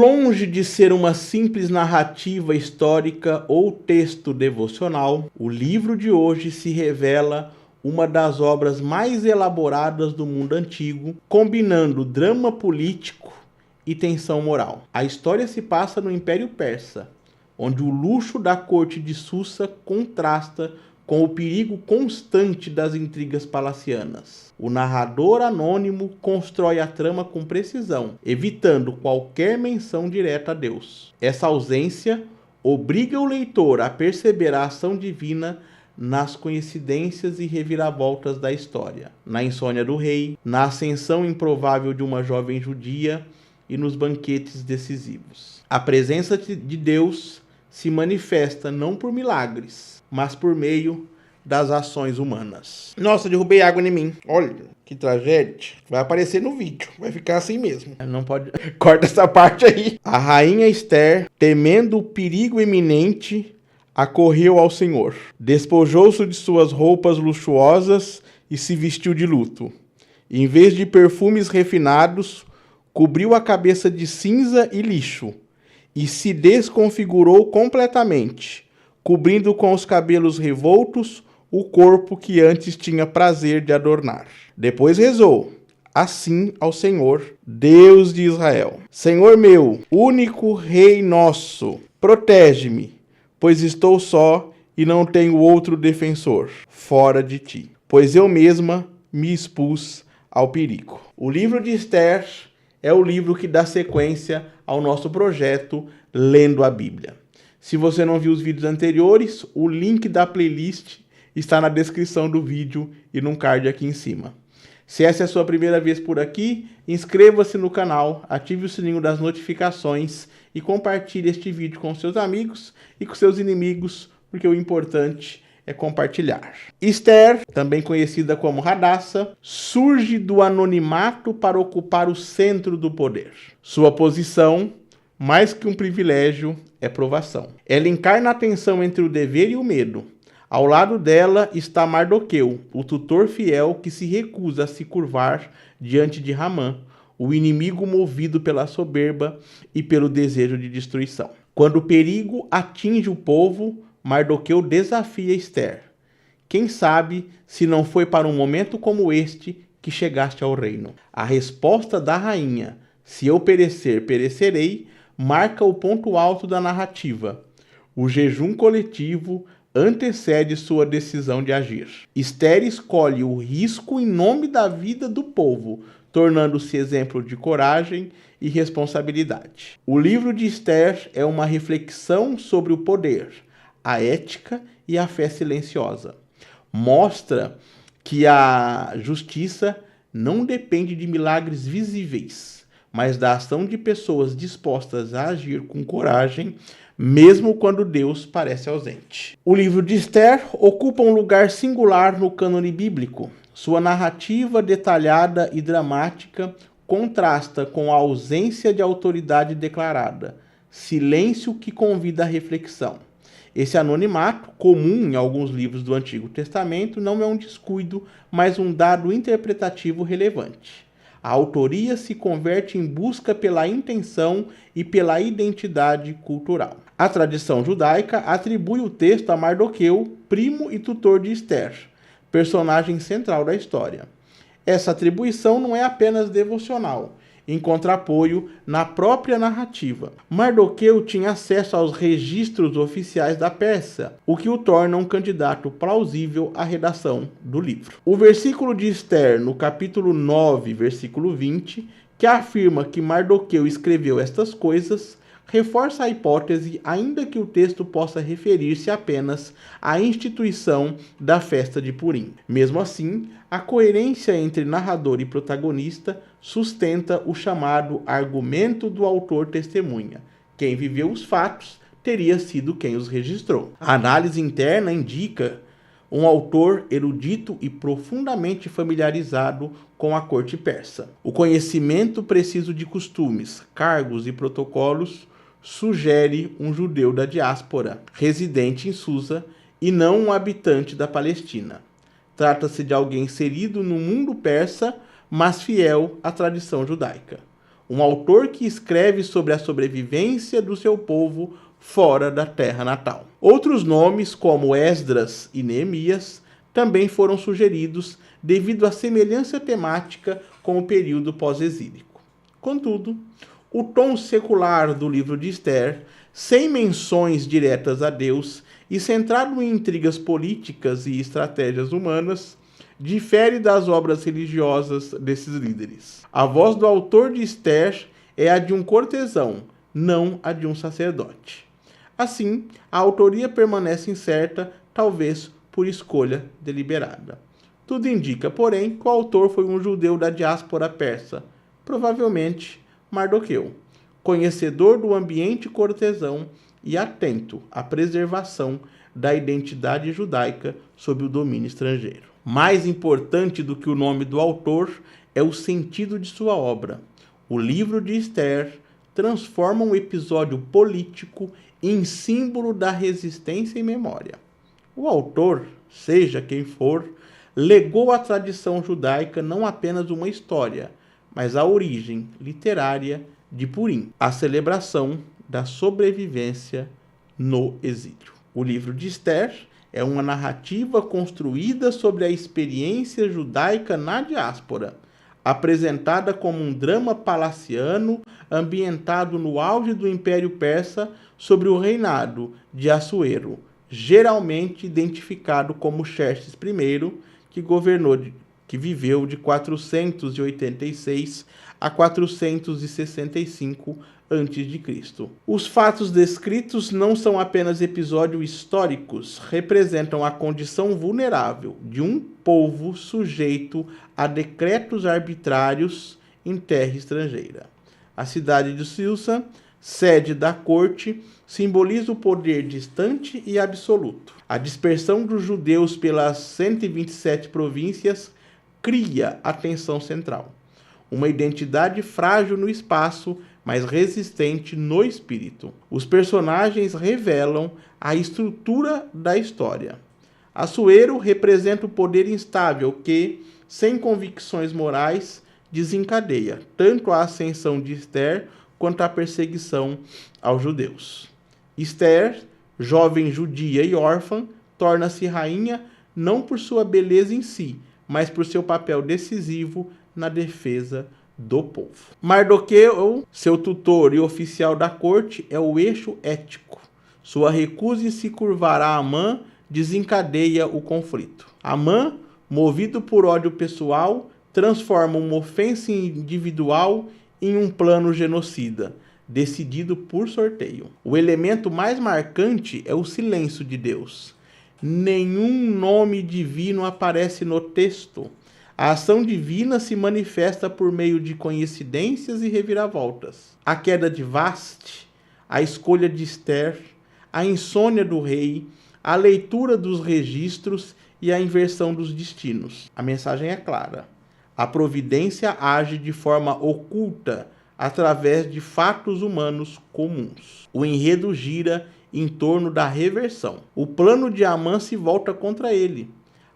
Longe de ser uma simples narrativa histórica ou texto devocional, o livro de hoje se revela uma das obras mais elaboradas do mundo antigo, combinando drama político e tensão moral. A história se passa no Império Persa, onde o luxo da corte de Susa contrasta com o perigo constante das intrigas palacianas. O narrador anônimo constrói a trama com precisão, evitando qualquer menção direta a Deus. Essa ausência obriga o leitor a perceber a ação divina nas coincidências e reviravoltas da história, na insônia do rei, na ascensão improvável de uma jovem judia e nos banquetes decisivos. A presença de Deus se manifesta não por milagres, mas por meio das ações humanas. Nossa, derrubei água em mim. Olha, que tragédia. Vai aparecer no vídeo. Vai ficar assim mesmo. Não pode... Corta essa parte aí. A rainha Esther, temendo o perigo iminente, acorreu ao Senhor. Despojou-se de suas roupas luxuosas e se vestiu de luto. Em vez de perfumes refinados, cobriu a cabeça de cinza e lixo e se desconfigurou completamente, cobrindo com os cabelos revoltos o corpo que antes tinha prazer de adornar. Depois rezou assim ao Senhor, Deus de Israel: Senhor meu, único Rei nosso, protege-me, pois estou só e não tenho outro defensor fora de ti, pois eu mesma me expus ao perigo. O livro de Esther é o livro que dá sequência ao nosso projeto Lendo a Bíblia. Se você não viu os vídeos anteriores, o link da playlist está na descrição do vídeo e num card aqui em cima. Se essa é a sua primeira vez por aqui, inscreva-se no canal, ative o sininho das notificações e compartilhe este vídeo com seus amigos e com seus inimigos, porque o importante é compartilhar. Esther, também conhecida como Hadassah, surge do anonimato para ocupar o centro do poder. Sua posição, mais que um privilégio, é provação. Ela encarna a tensão entre o dever e o medo. Ao lado dela está Mardoqueu, o tutor fiel que se recusa a se curvar diante de Hamã, o inimigo movido pela soberba e pelo desejo de destruição. Quando o perigo atinge o povo, Mardoqueu desafia Esther. Quem sabe se não foi para um momento como este que chegaste ao reino? A resposta da rainha, se eu perecer, perecerei, marca o ponto alto da narrativa. O jejum coletivo antecede sua decisão de agir. Esther escolhe o risco em nome da vida do povo, tornando-se exemplo de coragem e responsabilidade. O livro de Esther é uma reflexão sobre o poder, a ética e a fé silenciosa. Mostra que a justiça não depende de milagres visíveis, mas da ação de pessoas dispostas a agir com coragem, mesmo quando Deus parece ausente. O livro de Esther ocupa um lugar singular no cânone bíblico. Sua narrativa detalhada e dramática contrasta com a ausência de autoridade declarada, silêncio que convida à reflexão. Esse anonimato, comum em alguns livros do Antigo Testamento, não é um descuido, mas um dado interpretativo relevante. A autoria se converte em busca pela intenção e pela identidade cultural. A tradição judaica atribui o texto a Mardoqueu, primo e tutor de Esther, personagem central da história. Essa atribuição não é apenas devocional, encontra apoio na própria narrativa. Mardoqueu tinha acesso aos registros oficiais da Pérsia, o que o torna um candidato plausível à redação do livro. O versículo de Esther, no capítulo 9, versículo 20, que afirma que Mardoqueu escreveu estas coisas, reforça a hipótese, ainda que o texto possa referir-se apenas à instituição da festa de Purim. Mesmo assim, a coerência entre narrador e protagonista sustenta o chamado argumento do autor-testemunha. Quem viveu os fatos teria sido quem os registrou. A análise interna indica um autor erudito e profundamente familiarizado com a corte persa. O conhecimento preciso de costumes, cargos e protocolos sugere um judeu da diáspora, residente em Susa, e não um habitante da Palestina. Trata-se de alguém inserido no mundo persa, mas fiel à tradição judaica. um autor que escreve sobre a sobrevivência do seu povo fora da terra natal. Outros nomes, como Esdras e Neemias, também foram sugeridos devido à semelhança temática com o período pós-exílico. Contudo, o tom secular do livro de Esther, sem menções diretas a Deus e centrado em intrigas políticas e estratégias humanas, difere das obras religiosas desses líderes. A voz do autor de Esther é a de um cortesão, não a de um sacerdote. Assim, a autoria permanece incerta, talvez por escolha deliberada. Tudo indica, porém, que o autor foi um judeu da diáspora persa, provavelmente Mardoqueu, conhecedor do ambiente cortesão e atento à preservação da identidade judaica sob o domínio estrangeiro. Mais importante do que o nome do autor é o sentido de sua obra. O livro de Esther transforma um episódio político em símbolo da resistência e memória. O autor, seja quem for, legou à tradição judaica não apenas uma história, mas a origem literária de Purim, a celebração da sobrevivência no exílio. O livro de Esther é uma narrativa construída sobre a experiência judaica na diáspora, apresentada como um drama palaciano ambientado no auge do Império Persa sobre o reinado de Assuero, geralmente identificado como Xerxes I, que viveu de 486 a 465 a.C. Os fatos descritos não são apenas episódios históricos, representam a condição vulnerável de um povo sujeito a decretos arbitrários em terra estrangeira. A cidade de Susa, sede da corte, simboliza o poder distante e absoluto. A dispersão dos judeus pelas 127 províncias cria a tensão central. Uma identidade frágil no espaço, mas resistente no espírito. Os personagens revelam a estrutura da história. Assuero representa o poder instável que, sem convicções morais, desencadeia tanto a ascensão de Esther quanto a perseguição aos judeus. Esther, jovem judia e órfã, torna-se rainha não por sua beleza em si, mas por seu papel decisivo na defesa do povo. Mardoqueu, seu tutor e oficial da corte, é o eixo ético. Sua recusa em se curvar a Amã desencadeia o conflito. Amã, movido por ódio pessoal, transforma uma ofensa individual em um plano genocida, decidido por sorteio. O elemento mais marcante é o silêncio de Deus. Nenhum nome divino aparece no texto. A ação divina se manifesta por meio de coincidências e reviravoltas. A queda de Vasti, a escolha de Esther, a insônia do rei, a leitura dos registros e a inversão dos destinos. A mensagem é clara. A providência age de forma oculta através de fatos humanos comuns. O enredo gira em torno da reversão. O plano de Amã se volta contra ele.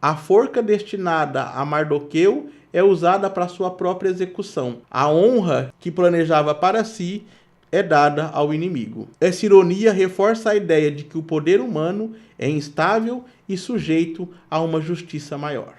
A forca destinada a Mardoqueu é usada para sua própria execução. A honra que planejava para si é dada ao inimigo. Essa ironia reforça a ideia de que o poder humano é instável e sujeito a uma justiça maior.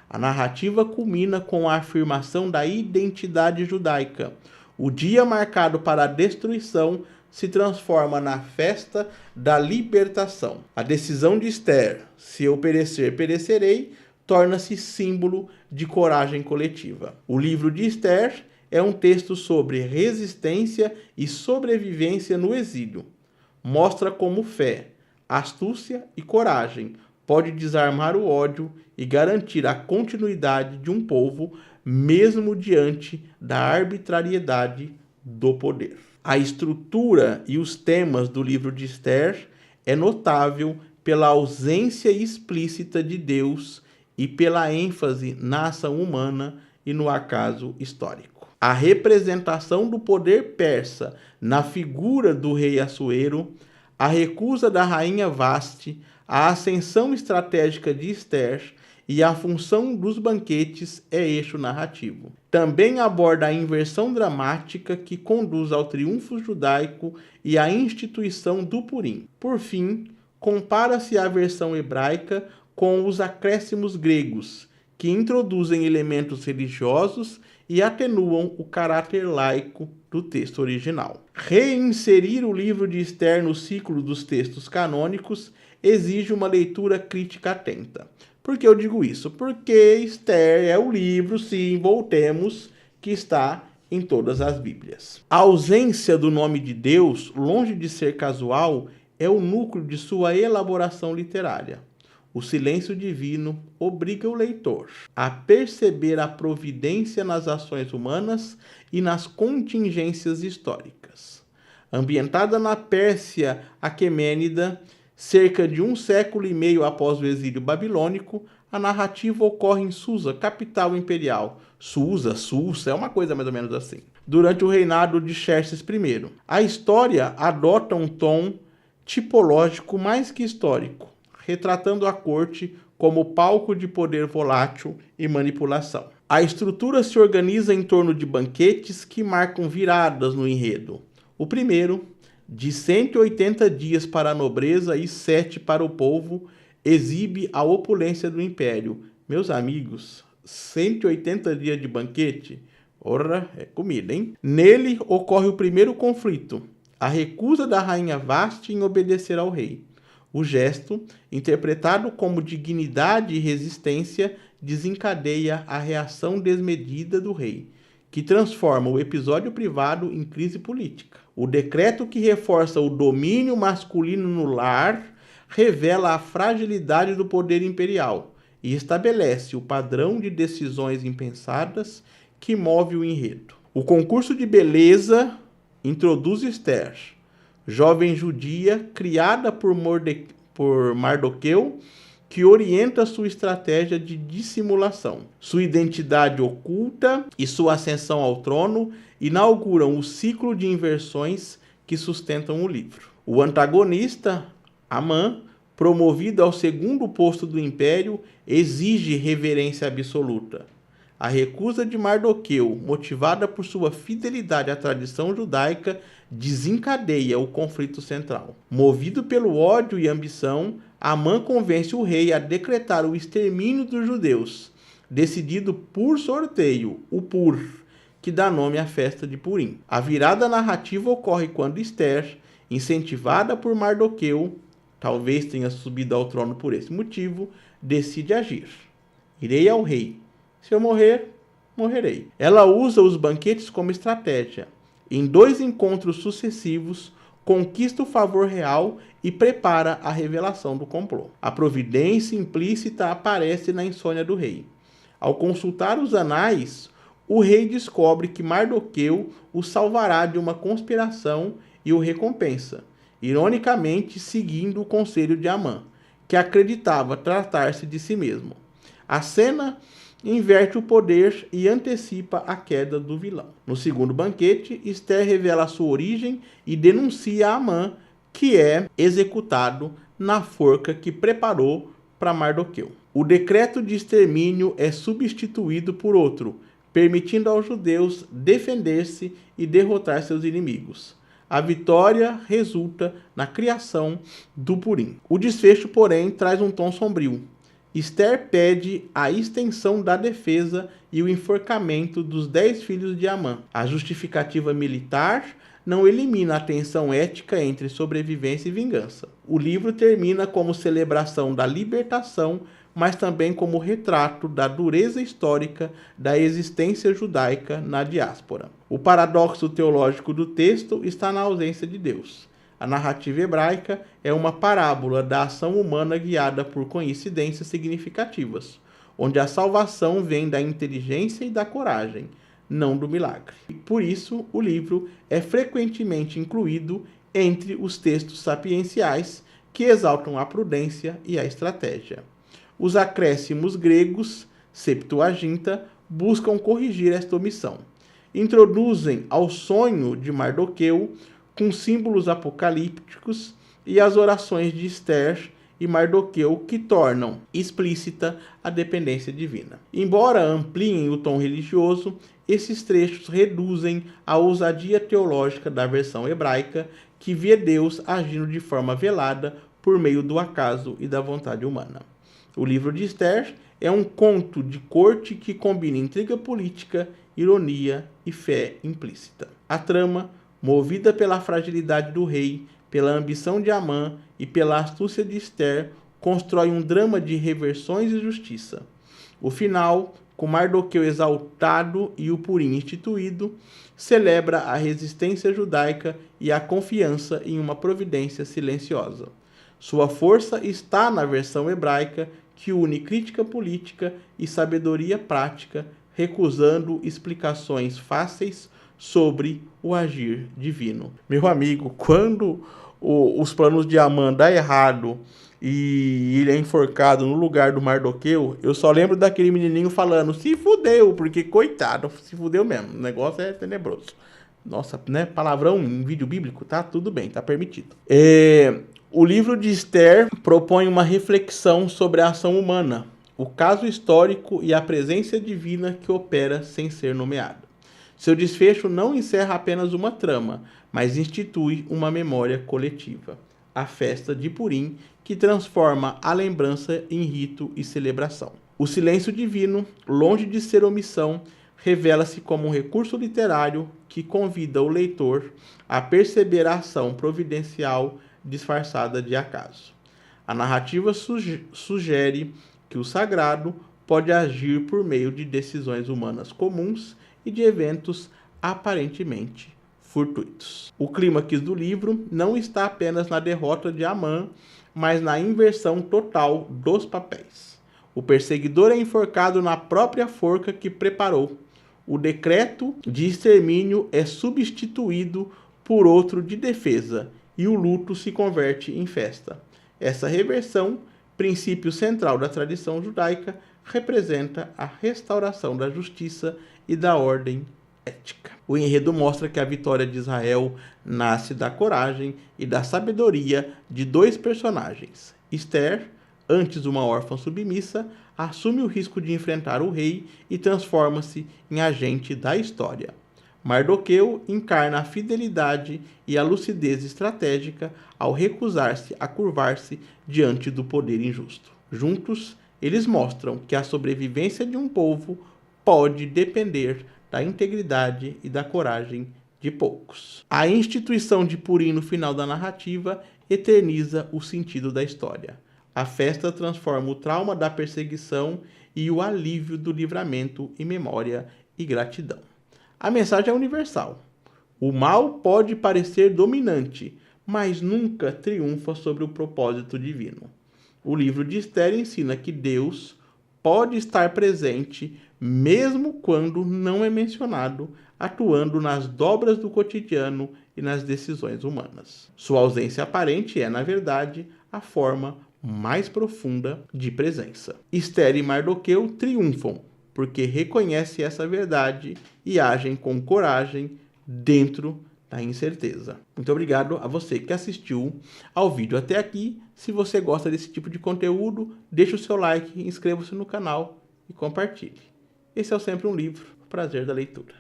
A narrativa culmina com a afirmação da identidade judaica. O dia marcado para a destruição se transforma na festa da libertação. A decisão de Esther, se eu perecer, perecerei, torna-se símbolo de coragem coletiva. O livro de Esther é um texto sobre resistência e sobrevivência no exílio. Mostra como fé, astúcia e coragem pode desarmar o ódio e garantir a continuidade de um povo, mesmo diante da arbitrariedade do poder. A estrutura e os temas do livro de Esther é notável pela ausência explícita de Deus e pela ênfase na ação humana e no acaso histórico. A representação do poder persa na figura do rei Assuero, a recusa da rainha Vasti, a ascensão estratégica de Esther e a função dos banquetes é eixo narrativo. Também aborda a inversão dramática que conduz ao triunfo judaico e à instituição do Purim. Por fim, compara-se a versão hebraica com os acréscimos gregos, que introduzem elementos religiosos e atenuam o caráter laico do texto original. Reinserir o livro de Esther no ciclo dos textos canônicos exige uma leitura crítica atenta. Por que eu digo isso? Porque Esther é o livro, sim, voltemos, que está em todas as Bíblias. A ausência do nome de Deus, longe de ser casual, é o núcleo de sua elaboração literária. O silêncio divino obriga o leitor a perceber a providência nas ações humanas e nas contingências históricas. Ambientada na Pérsia Aquemênida, cerca de 1,5 séculos após o exílio babilônico, a narrativa ocorre em Susa, capital imperial. Susa, é uma coisa mais ou menos assim. Durante o reinado de Xerxes I. A história adota um tom tipológico mais que histórico, retratando a corte como palco de poder volátil e manipulação. A estrutura se organiza em torno de banquetes que marcam viradas no enredo. O primeiro, de 180 dias para a nobreza e 7 para o povo, exibe a opulência do império. Meus amigos, 180 dias de banquete? Ora, é comida, hein? Nele ocorre o primeiro conflito, a recusa da rainha Vasti em obedecer ao rei. O gesto, interpretado como dignidade e resistência, desencadeia a reação desmedida do rei, que transforma o episódio privado em crise política. O decreto que reforça o domínio masculino no lar revela a fragilidade do poder imperial e estabelece o padrão de decisões impensadas que move o enredo. O concurso de beleza introduz Esther, jovem judia criada por Mardoqueu, que orienta sua estratégia de dissimulação. Sua identidade oculta e sua ascensão ao trono inauguram o ciclo de inversões que sustentam o livro. O antagonista, Amã, promovido ao segundo posto do império, exige reverência absoluta. A recusa de Mardoqueu, motivada por sua fidelidade à tradição judaica, desencadeia o conflito central. Movido pelo ódio e ambição, Amã convence o rei a decretar o extermínio dos judeus, decidido por sorteio, o Pur, que dá nome à festa de Purim. A virada narrativa ocorre quando Esther, incentivada por Mardoqueu, talvez tenha subido ao trono por esse motivo, decide agir. Irei ao rei. Se eu morrer, morrerei. Ela usa os banquetes como estratégia. Em 2 encontros sucessivos, conquista o favor real e prepara a revelação do complô. A providência implícita aparece na insônia do rei. Ao consultar os anais, o rei descobre que Mardoqueu o salvará de uma conspiração e o recompensa, ironicamente seguindo o conselho de Amã, que acreditava tratar-se de si mesmo. A cena inverte o poder e antecipa a queda do vilão. No segundo banquete, Esther revela a sua origem e denuncia Amã, que é executado na forca que preparou para Mardoqueu. O decreto de extermínio é substituído por outro, permitindo aos judeus defender-se e derrotar seus inimigos. A vitória resulta na criação do Purim. O desfecho, porém, traz um tom sombrio. Esther pede a extensão da defesa e o enforcamento dos 10 filhos de Amã. A justificativa militar não elimina a tensão ética entre sobrevivência e vingança. O livro termina como celebração da libertação, mas também como retrato da dureza histórica da existência judaica na diáspora. O paradoxo teológico do texto está na ausência de Deus. A narrativa hebraica é uma parábola da ação humana guiada por coincidências significativas, onde a salvação vem da inteligência e da coragem, não do milagre. Por isso, o livro é frequentemente incluído entre os textos sapienciais que exaltam a prudência e a estratégia. Os acréscimos gregos, Septuaginta, buscam corrigir esta omissão. Introduzem ao sonho de Mardoqueu com símbolos apocalípticos e as orações de Esther e Mardoqueu que tornam explícita a dependência divina. Embora ampliem o tom religioso, esses trechos reduzem a ousadia teológica da versão hebraica, que via Deus agindo de forma velada por meio do acaso e da vontade humana. O livro de Esther é um conto de corte que combina intriga política, ironia e fé implícita. A trama, movida pela fragilidade do rei, pela ambição de Amã e pela astúcia de Esther, constrói um drama de reversões e justiça. O final, com Mardoqueu exaltado e o Purim instituído, celebra a resistência judaica e a confiança em uma providência silenciosa. Sua força está na versão hebraica, que une crítica política e sabedoria prática, recusando explicações fáceis sobre o agir divino. Meu amigo, quando os planos de Amã dão errado e ele é enforcado no lugar do Mardoqueu, eu só lembro daquele menininho falando, se fudeu, porque coitado, se fudeu mesmo, o negócio é tenebroso. Nossa, né, palavrão em vídeo bíblico, tá tudo bem, tá permitido. O livro de Esther propõe uma reflexão sobre a ação humana, o caso histórico e a presença divina que opera sem ser nomeado. Seu desfecho não encerra apenas uma trama, mas institui uma memória coletiva, a festa de Purim, que transforma a lembrança em rito e celebração. O silêncio divino, longe de ser omissão, revela-se como um recurso literário que convida o leitor a perceber a ação providencial disfarçada de acaso. A narrativa sugere que o sagrado pode agir por meio de decisões humanas comuns e de eventos aparentemente fortuitos. O clímax do livro não está apenas na derrota de Amã, mas na inversão total dos papéis. O perseguidor é enforcado na própria forca que preparou. O decreto de extermínio é substituído por outro de defesa, e o luto se converte em festa. Essa reversão, princípio central da tradição judaica, representa a restauração da justiça e da ordem ética. O enredo mostra que a vitória de Israel nasce da coragem e da sabedoria de dois personagens. Esther, antes uma órfã submissa, assume o risco de enfrentar o rei e transforma-se em agente da história. Mardoqueu encarna a fidelidade e a lucidez estratégica ao recusar-se a curvar-se diante do poder injusto. Juntos, eles mostram que a sobrevivência de um povo pode depender da integridade e da coragem de poucos. A instituição de Purim no final da narrativa eterniza o sentido da história. A festa transforma o trauma da perseguição e o alívio do livramento em memória e gratidão. A mensagem é universal. O mal pode parecer dominante, mas nunca triunfa sobre o propósito divino. O livro de Esther ensina que Deus pode estar presente mesmo quando não é mencionado, atuando nas dobras do cotidiano e nas decisões humanas. Sua ausência aparente é, na verdade, a forma mais profunda de presença. Esther e Mardoqueu triunfam porque reconhecem essa verdade e agem com coragem dentro da incerteza. Muito obrigado a você que assistiu ao vídeo até aqui. Se você gosta desse tipo de conteúdo, deixe o seu like, inscreva-se no canal e compartilhe. Esse é o Sempre um Livro, prazer da leitura.